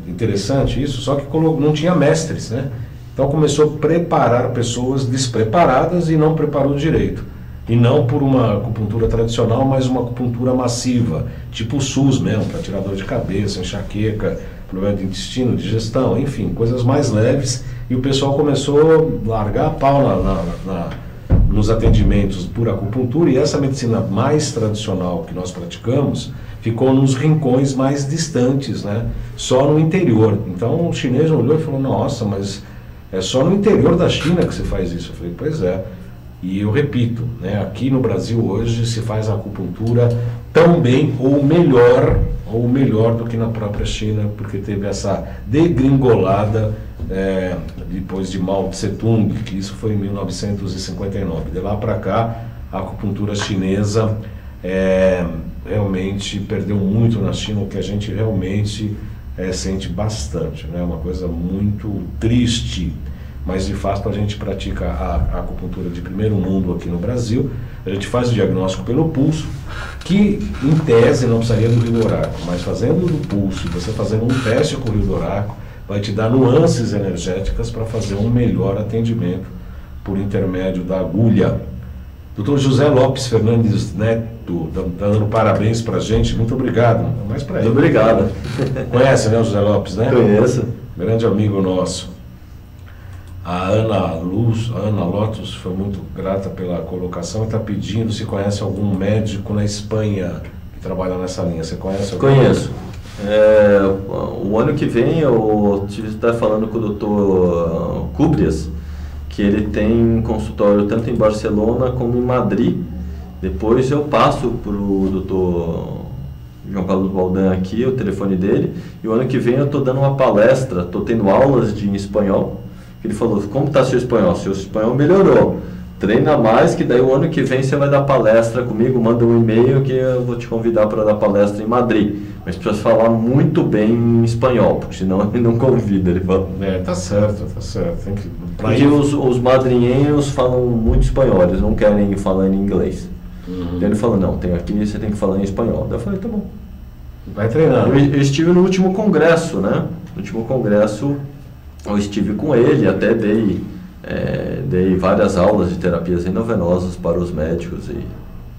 interessante isso, só que não tinha mestres, né? Então começou a preparar pessoas despreparadas e não preparou direito. E não por uma acupuntura tradicional, mas uma acupuntura massiva, tipo o SUS mesmo, para tirar dor de cabeça, enxaqueca, problema de intestino, digestão, enfim, coisas mais leves. E o pessoal começou a largar a pau nos atendimentos por acupuntura, e essa medicina mais tradicional que nós praticamos ficou nos rincões mais distantes, né? Só no interior. Então o chinês olhou e falou, nossa, mas é só no interior da China que se faz isso. Eu falei, pois é. E eu repito, né, aqui no Brasil hoje se faz a acupuntura tão bem ou melhor do que na própria China, porque teve essa degringolada depois de Mao Tse-tung, que isso foi em 1959. De lá para cá, a acupuntura chinesa realmente perdeu muito na China, o que a gente realmente sente bastante, né? Uma coisa muito triste, mas de fato a gente pratica a acupuntura de primeiro mundo aqui no Brasil. A gente faz o diagnóstico pelo pulso, que em tese não precisaria do Rio do Horácio, mas fazendo do pulso, você fazendo um teste com o Rio do Horácio, vai te dar nuances energéticas para fazer um melhor atendimento por intermédio da agulha. Dr. José Lopes Fernandes Neto está dando parabéns para a gente, muito obrigado. Mais para ele. Muito obrigado. Conhece, né, o José Lopes, né? Conheço. Grande amigo nosso. A Ana Lotus foi muito grata pela colocação e está pedindo se conhece algum médico na Espanha que trabalha nessa linha. Você conhece algum? Conheço. O ano que vem eu estive falando com o Dr. Cubrias, que ele tem consultório tanto em Barcelona como em Madrid. Depois eu passo para o Dr. João Carlos Baldan aqui, o telefone dele, e o ano que vem eu estou dando uma palestra, estou tendo aulas de espanhol. Ele falou, como está seu espanhol? Seu espanhol melhorou, treina mais, que daí o ano que vem você vai dar palestra comigo, manda um e-mail que eu vou te convidar para dar palestra em Madrid. Mas precisa falar muito bem em espanhol, porque senão ele não convida, ele fala. Tá certo. Tem que... Porque os madrinhenhos falam muito espanhol, eles não querem falar em inglês. Então ele falou, não, aqui você tem que falar em espanhol. Daí eu falei, tá bom. Vai treinando. Eu estive no último congresso, né? No último congresso eu estive com ele, até dei várias aulas de terapias endovenosas para os médicos e,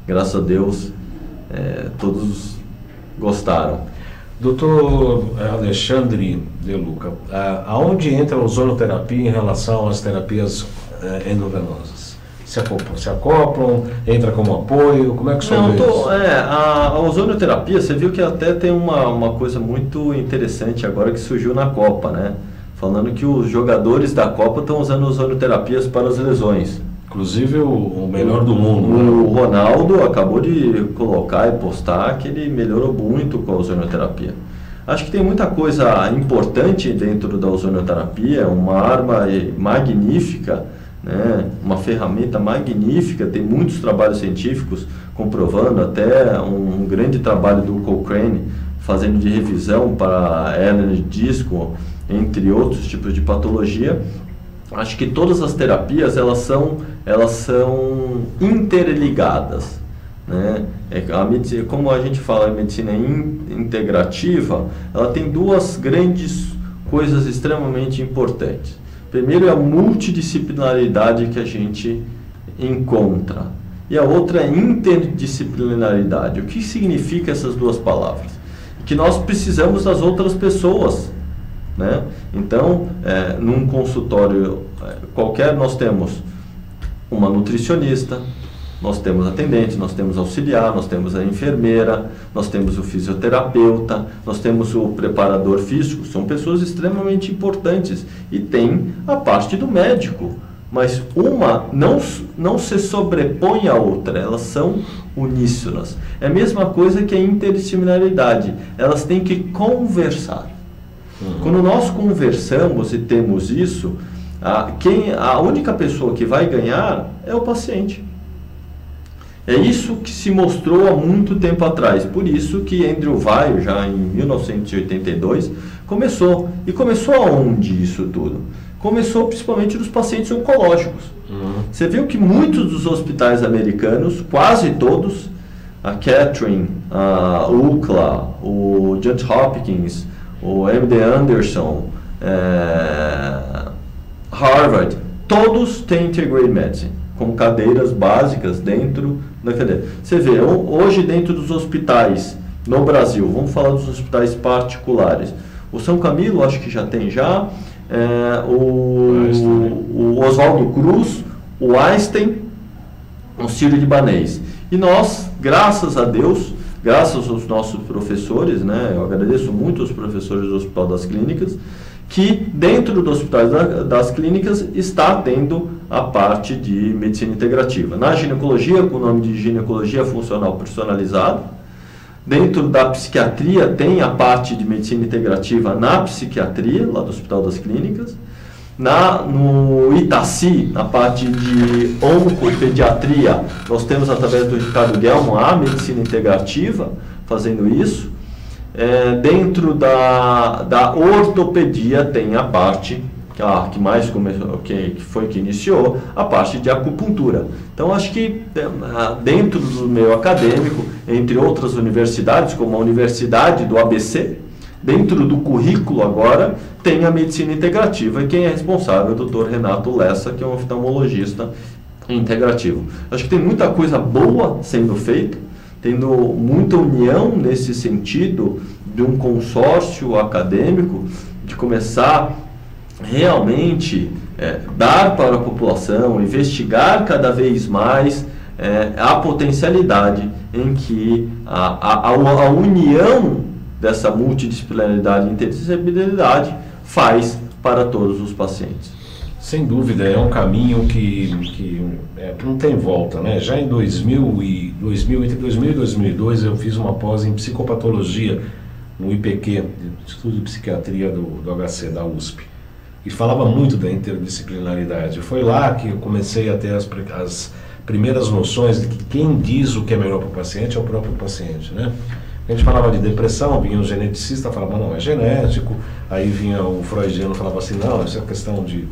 graças a Deus, todos gostaram. Doutor Alexandre De Luca, aonde entra a ozonoterapia em relação às terapias endovenosas? Se acoplam, entra como apoio, como é que o senhor vê isso? A ozonoterapia, você viu que até tem uma coisa muito interessante agora que surgiu na Copa, né? Falando que os jogadores da Copa estão usando ozonoterapias para as lesões. Inclusive o melhor do mundo. O Ronaldo acabou de colocar e postar que ele melhorou muito com a ozonoterapia. Acho que tem muita coisa importante dentro da ozonoterapia, uma arma magnífica, né? Uma ferramenta magnífica, tem muitos trabalhos científicos comprovando, até um grande trabalho do Cochrane fazendo de revisão para hernia de disco, entre outros tipos de patologia. Acho que todas as terapias elas são interligadas, né? Como a gente fala em medicina integrativa, ela tem duas grandes coisas extremamente importantes. Primeiro é a multidisciplinaridade que a gente encontra, e a outra é a interdisciplinaridade. O que significa essas duas palavras? Que nós precisamos das outras pessoas, né? Então, num consultório qualquer, nós temos uma nutricionista, nós temos atendente, nós temos auxiliar, nós temos a enfermeira, nós temos o fisioterapeuta, nós temos o preparador físico. São pessoas extremamente importantes. E tem a parte do médico, mas uma não se sobrepõe à outra, elas são uníssonas. É a mesma coisa que a interdisciplinaridade, elas têm que conversar. Quando nós conversamos e temos isso, a única pessoa que vai ganhar é o paciente. É isso que se mostrou há muito tempo atrás. Por isso que Andrew Weil, já em 1982, começou. E começou aonde isso tudo? Começou principalmente nos pacientes oncológicos. Você viu que muitos dos hospitais americanos, quase todos, a Catherine, a UCLA, o Johns Hopkins, o MD Anderson, Harvard, todos têm Integrated Medicine, com cadeiras básicas dentro da cadeira. Você vê, hoje dentro dos hospitais no Brasil, vamos falar dos hospitais particulares, o São Camilo acho que já tem o Oswaldo Cruz, o Einstein, o Sírio-Libanês. E nós, graças a Deus, graças aos nossos professores, né, eu agradeço muito os professores do Hospital das Clínicas, que dentro do Hospital das Clínicas está tendo a parte de medicina integrativa. Na ginecologia, com o nome de ginecologia funcional personalizada. Dentro da psiquiatria tem a parte de medicina integrativa na psiquiatria, lá do Hospital das Clínicas. No Itaci, na parte de oncopediatria, nós temos através do Ricardo Guelmo a medicina integrativa fazendo isso. Dentro da ortopedia tem a parte que mais começou, que iniciou a parte de acupuntura. Então acho que dentro do meio acadêmico, entre outras universidades, como a Universidade do ABC, dentro do currículo agora tem a medicina integrativa, e quem é responsável é o Dr. Renato Lessa, que é um oftalmologista integrativo. Acho que tem muita coisa boa sendo feita, tendo muita união nesse sentido de um consórcio acadêmico, de começar realmente dar para a população, investigar cada vez mais a potencialidade em que a união dessa multidisciplinaridade e interdisciplinaridade faz para todos os pacientes. Sem dúvida, é um caminho que não tem volta, né? Já em entre 2000 e 2002, eu fiz uma pós em psicopatologia no IPQ, Instituto de Psiquiatria do HC, da USP, e falava muito da interdisciplinaridade. Foi lá que eu comecei a ter as primeiras noções de que quem diz o que é melhor para o paciente é o próprio paciente, né? A gente falava de depressão, vinha o geneticista, falava, não, é genético. Aí vinha o freudiano, falava assim, não, isso é questão de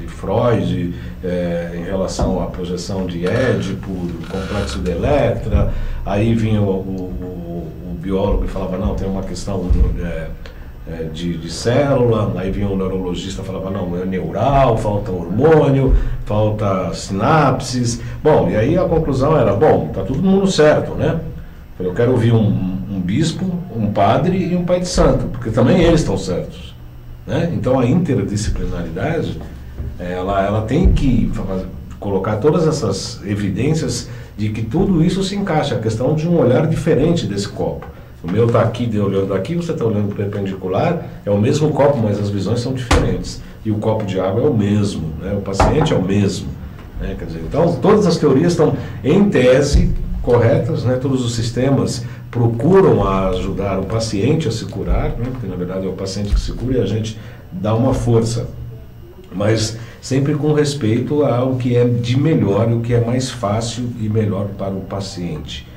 Freud, em relação à projeção de Édipo, do complexo de Electra. Aí vinha o biólogo e falava, não, tem uma questão de célula. Aí vinha o neurologista e falava, não, é neural, falta hormônio, falta sinapses. Bom, e aí a conclusão era, bom, tá todo mundo certo, né? Eu quero ouvir um bispo, um padre e um pai de santo, porque também eles estão certos, né? Então a interdisciplinaridade, ela tem que colocar todas essas evidências de que tudo isso se encaixa, a questão de um olhar diferente desse copo. O meu está aqui, olhando daqui, você está olhando perpendicular, é o mesmo copo, mas as visões são diferentes. E o copo de água é o mesmo, né? O paciente é o mesmo, né? Quer dizer, então todas as teorias estão, em tese, corretas, né? Todos os sistemas procuram ajudar o paciente a se curar, né? Porque na verdade é o paciente que se cura e a gente dá uma força, mas sempre com respeito ao que é de melhor e o que é mais fácil e melhor para o paciente.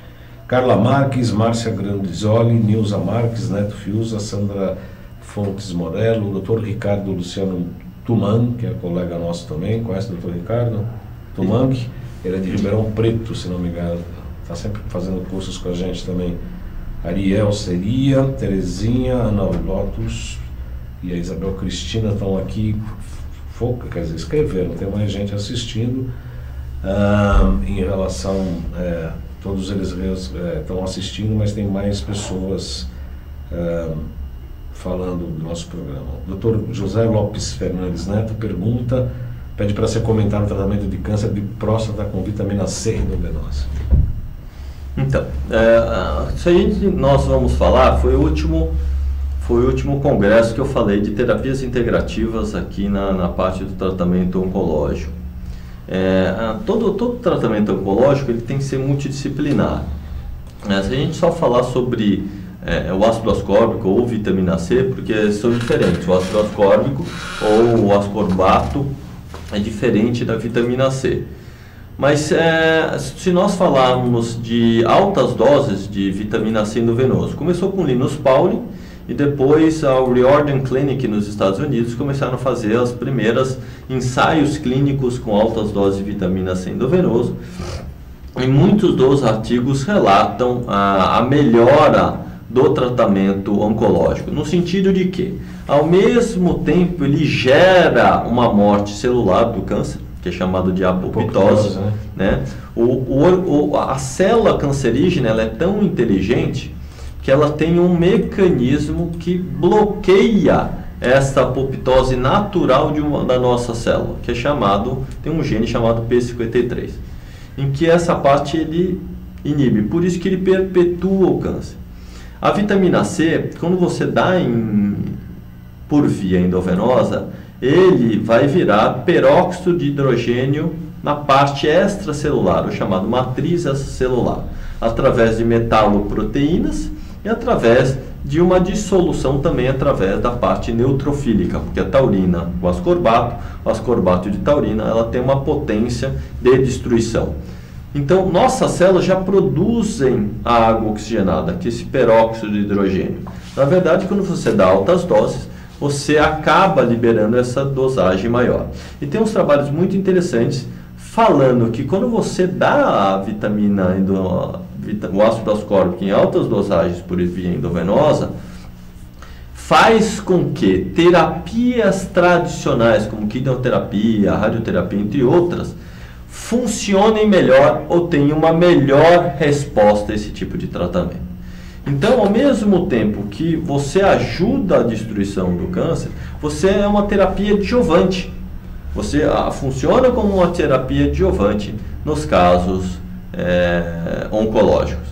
Carla Marques, Márcia Grandizoli, Nilza Marques, Neto Fiuza, Sandra Fontes Morello, Dr. Ricardo Luciano Tuman, que é colega nosso também, conhece o Dr. Ricardo Tuman, ele é de Ribeirão Preto, se não me engano, está sempre fazendo cursos com a gente também. Ariel Seria, Terezinha, Ana Lotus e a Isabel Cristina estão aqui, quer dizer, escreveram, tem mais gente assistindo. Em relação, todos eles estão assistindo, mas tem mais pessoas falando do nosso programa. Dr. José Lopes Fernandes Neto pede para ser comentado o tratamento de câncer de próstata com vitamina C endovenosa. Então, isso aí nós vamos falar, foi o último congresso que eu falei de terapias integrativas aqui na parte do tratamento oncológico. Todo tratamento oncológico ele tem que ser multidisciplinar. Se a gente só falar sobre o ácido ascórbico ou vitamina C, porque são diferentes, o ácido ascórbico ou o ascorbato é diferente da vitamina C. Mas se nós falarmos de altas doses de vitamina C endovenoso, começou com Linus Pauling e depois a Riordan Clinic nos Estados Unidos começaram a fazer os primeiros ensaios clínicos com altas doses de vitamina C endovenoso. E muitos dos artigos relatam a melhora do tratamento oncológico, no sentido de que, ao mesmo tempo, ele gera uma morte celular do câncer, que é chamado de apoptose, né? A célula cancerígena ela é tão inteligente que ela tem um mecanismo que bloqueia essa apoptose natural da nossa célula, que é tem um gene chamado P53, em que essa parte ele inibe, por isso que ele perpetua o câncer. A vitamina C, quando você dá por via endovenosa, ele vai virar peróxido de hidrogênio na parte extracelular, o chamado matriz extracelular, através de metaloproteínas e através de uma dissolução também através da parte neutrofílica, porque a taurina, o ascorbato de taurina, ela tem uma potência de destruição. Então, nossas células já produzem a água oxigenada, que é esse peróxido de hidrogênio. Na verdade, quando você dá altas doses, você acaba liberando essa dosagem maior. E tem uns trabalhos muito interessantes falando que quando você dá a vitamina, o ácido ascórbico em altas dosagens por via endovenosa, faz com que terapias tradicionais, como quimioterapia, radioterapia, entre outras, funcionem melhor ou tenham uma melhor resposta a esse tipo de tratamento. Então, ao mesmo tempo que você ajuda a destruição do câncer, você é uma terapia adjuvante. Você funciona como uma terapia adjuvante nos casos oncológicos.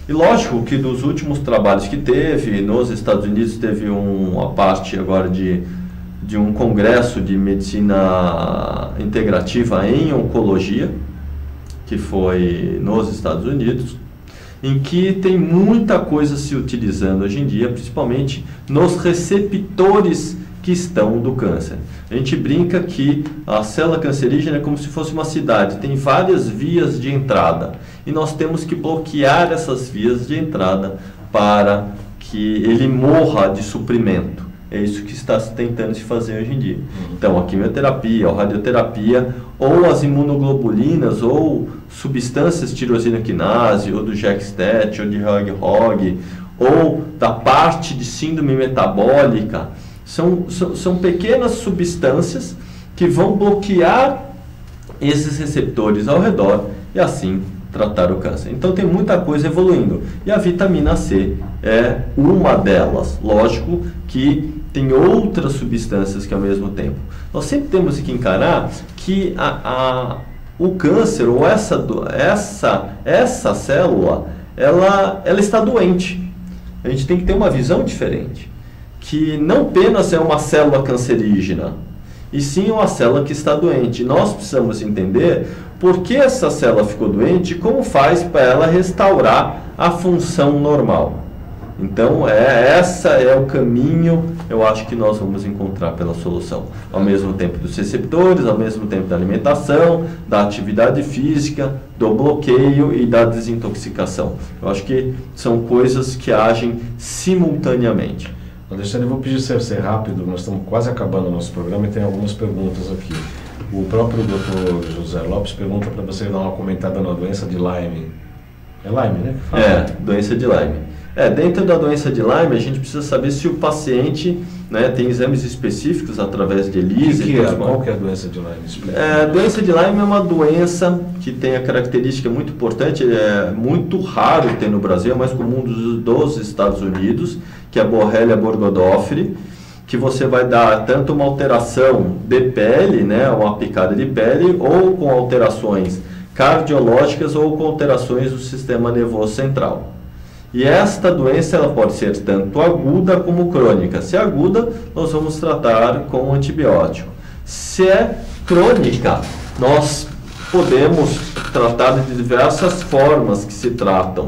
E lógico que dos últimos trabalhos que teve, nos Estados Unidos teve uma parte agora de um congresso de medicina integrativa em oncologia, que foi nos Estados Unidos, em que tem muita coisa se utilizando hoje em dia, principalmente nos receptores que estão do câncer. A gente brinca que a célula cancerígena é como se fosse uma cidade, tem várias vias de entrada, e nós temos que bloquear essas vias de entrada para que ele morra de suprimento. É isso que está se tentando se fazer hoje em dia. Então, a quimioterapia, a radioterapia, ou as imunoglobulinas, ou substâncias tirosina quinase, ou do Gextet, ou de HOG, ou da parte de síndrome metabólica, são pequenas substâncias que vão bloquear esses receptores ao redor e assim tratar o câncer. Então tem muita coisa evoluindo. E a vitamina C é uma delas. Lógico que tem outras substâncias que ao mesmo tempo. Nós sempre temos que encarar que o câncer ou essa célula, ela está doente. A gente tem que ter uma visão diferente. Que não apenas é uma célula cancerígena, e sim uma célula que está doente. Nós precisamos entender por que essa célula ficou doente e como faz para ela restaurar a função normal. Então, essa é o caminho, eu acho que nós vamos encontrar pela solução. Ao mesmo tempo dos receptores, ao mesmo tempo da alimentação, da atividade física, do bloqueio e da desintoxicação. Eu acho que são coisas que agem simultaneamente. Alexandre, eu vou pedir para ser rápido, nós estamos quase acabando o nosso programa e tem algumas perguntas aqui. O próprio Dr. José Lopes pergunta para você dar uma comentada na doença de Lyme. É Lyme, né? Doença de Lyme. Dentro da doença de Lyme, a gente precisa saber se o paciente tem exames específicos através de ELISA. Qual que é a doença de Lyme? A doença de Lyme é uma doença que tem a característica muito importante, é muito raro ter no Brasil, é mais comum dos Estados Unidos, que é a Borrelia burgdorferi, que você vai dar tanto uma alteração de pele, uma picada de pele, ou com alterações cardiológicas ou com alterações do sistema nervoso central. E esta doença ela pode ser tanto aguda como crônica. Se é aguda, nós vamos tratar com antibiótico. Se é crônica, nós podemos tratar de diversas formas que se tratam,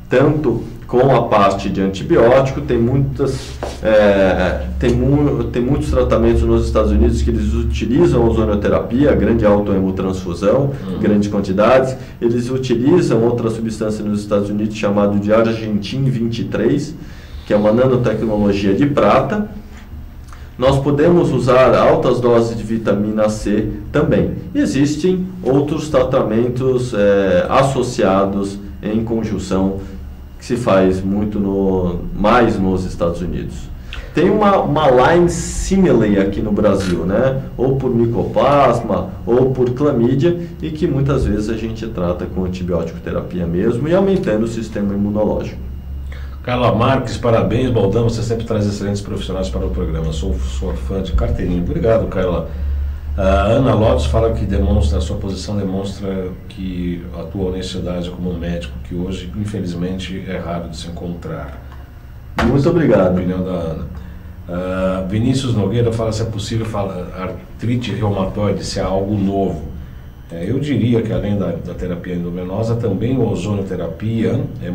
tanto com a parte de antibiótico, tem muitos tratamentos nos Estados Unidos que eles utilizam a ozonioterapia, grande autohemotransfusão, grandes quantidades. Eles utilizam outra substância nos Estados Unidos chamada de Argentin 23, que é uma nanotecnologia de prata. Nós podemos usar altas doses de vitamina C também. Existem outros tratamentos associados em conjunção que se faz muito mais nos Estados Unidos. Tem uma Lyme simile aqui no Brasil, ou por micoplasma, ou por clamídia, e que muitas vezes a gente trata com antibiótico terapia mesmo e aumentando o sistema imunológico. Carla Marques, parabéns, Baldão, você sempre traz excelentes profissionais para o programa, sou sua fã de carteirinha. Obrigado, Carla. A Ana Lopes fala que a sua posição demonstra que a tua honestidade como médico, que hoje, infelizmente, é raro de se encontrar. Muito obrigado. A opinião da Ana. Vinícius Nogueira fala se é possível falar artrite reumatoide, se é algo novo. Eu diria que além da terapia endovenosa, também o ozonioterapia é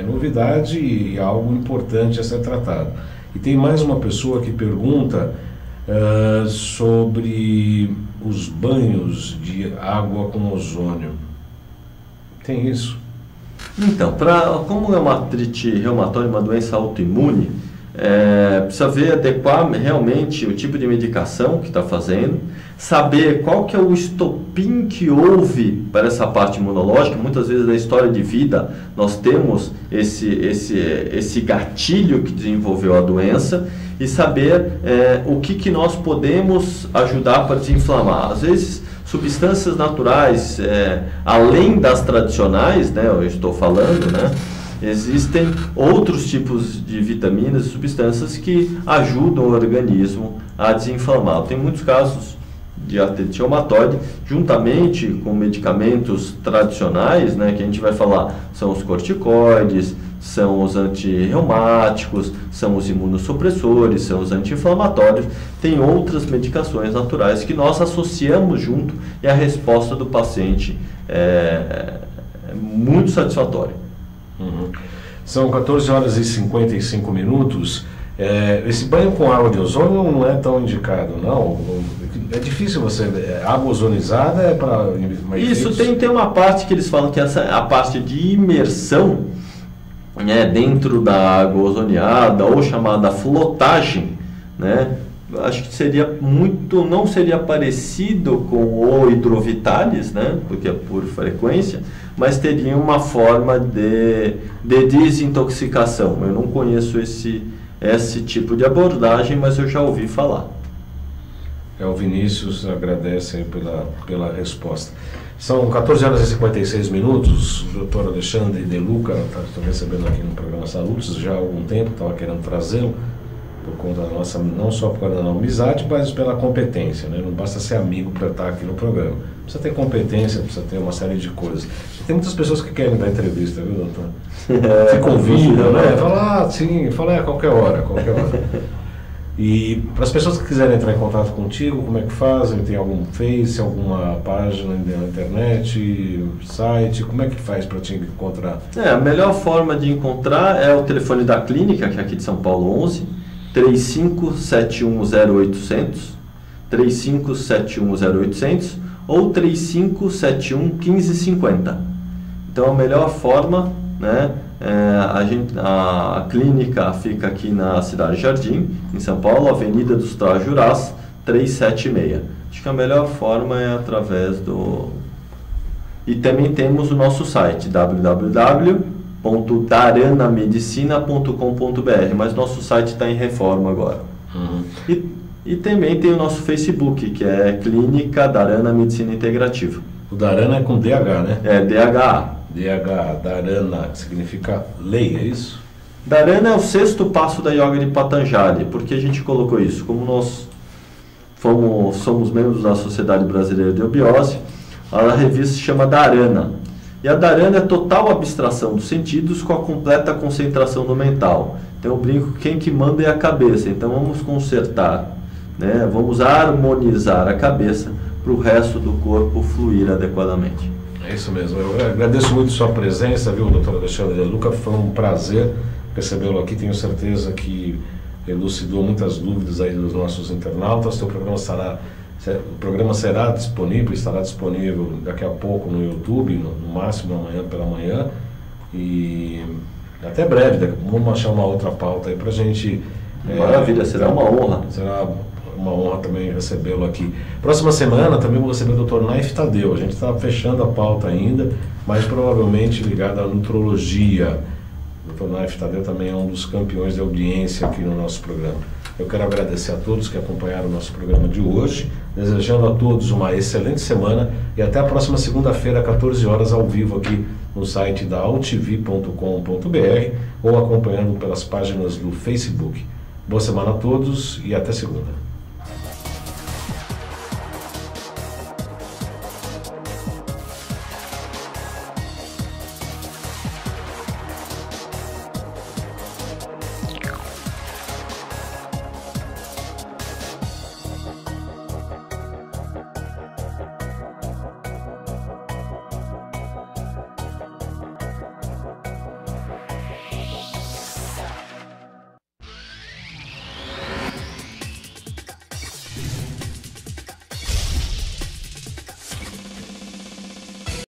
novidade e algo importante a ser tratado. E tem mais uma pessoa que pergunta sobre os banhos de água com ozônio. Tem isso? Então, como é uma artrite reumatoide, uma doença autoimune, precisa adequar realmente o tipo de medicação que está fazendo, saber qual que é o estopim que houve para essa parte imunológica. Muitas vezes na história de vida nós temos esse gatilho que desenvolveu a doença e saber o que nós podemos ajudar para desinflamar. Às vezes substâncias naturais, além das tradicionais, né, eu estou falando, né, existem outros tipos de vitaminas e substâncias que ajudam o organismo a desinflamar. Tem muitos casos de artrite reumatoide, juntamente com medicamentos tradicionais, né, que a gente vai falar, são os corticoides, são os antirreumáticos, são os imunossupressores, são os anti-inflamatórios. Tem outras medicações naturais que nós associamos junto e a resposta do paciente é muito satisfatória. Uhum. São 14 horas e 55 minutos. Esse banho com água de ozônio não é tão indicado, não? É difícil você... água ozonizada é para... Isso, tem uma parte que eles falam que a parte de imersão dentro da água ozoneada, ou chamada flotagem, né? Acho que não seria parecido com o hidrovitalis, né? Porque é por frequência, mas teria uma forma de desintoxicação. Eu não conheço esse tipo de abordagem, mas eu já ouvi falar. O Vinícius agradece aí pela resposta. São 14 horas e 56 minutos. O doutor Alexandre De Luca, estou recebendo aqui no programa Salutos já há algum tempo, estava querendo trazê-lo, por conta da nossa, não só por causa da amizade, mas pela competência, né? Não basta ser amigo para estar aqui no programa. Precisa ter competência, precisa ter uma série de coisas. Tem muitas pessoas que querem dar entrevista, viu, doutor? Se convidam, né? Fala, sim, fala a qualquer hora. E para as pessoas que quiserem entrar em contato contigo, como é que fazem? Tem algum Face, alguma página na internet, site? Como é que faz para te encontrar? A melhor forma de encontrar é o telefone da clínica, que é aqui de São Paulo, 11 35710800, 35710800 ou 35711550. Então a melhor forma, né? A clínica fica aqui na Cidade Jardim, em São Paulo, Avenida dos Trajurás, 376. Acho que a melhor forma é através do... E também temos o nosso site, www.daranamedicina.com.br, mas nosso site está em reforma agora. Uhum. E também tem o nosso Facebook, que é Clínica Dharana Medicina Integrativa. O Dharana é com DH, né? DHA. Dharana, que significa lei, é isso? Dharana é o 6º passo da Yoga de Patanjali. Por que a gente colocou isso? Como nós somos membros da Sociedade Brasileira de Obiose, a revista se chama Dharana. E a Dharana é total abstração dos sentidos com a completa concentração no mental. Então eu brinco que quem que manda é a cabeça. Então vamos consertar, né? Vamos harmonizar a cabeça para o resto do corpo fluir adequadamente. É isso mesmo. Eu agradeço muito sua presença, viu, doutor Alexandre De Luca? Foi um prazer recebê-lo aqui. Tenho certeza que elucidou muitas dúvidas aí dos nossos internautas. O programa estará disponível daqui a pouco no YouTube, no máximo amanhã pela manhã. E até breve, vamos achar uma outra pauta aí pra gente... Maravilha, será uma honra. Será uma honra também recebê-lo aqui. Próxima semana também vou receber o Dr. Naif Tadeu. A gente está fechando a pauta ainda, mas provavelmente ligado à nutrologia. O Dr. Naif Tadeu também é um dos campeões de audiência aqui no nosso programa. Eu quero agradecer a todos que acompanharam o nosso programa de hoje, desejando a todos uma excelente semana e até a próxima segunda-feira, 14 horas, ao vivo aqui no site da altv.com.br ou acompanhando pelas páginas do Facebook. Boa semana a todos e até segunda.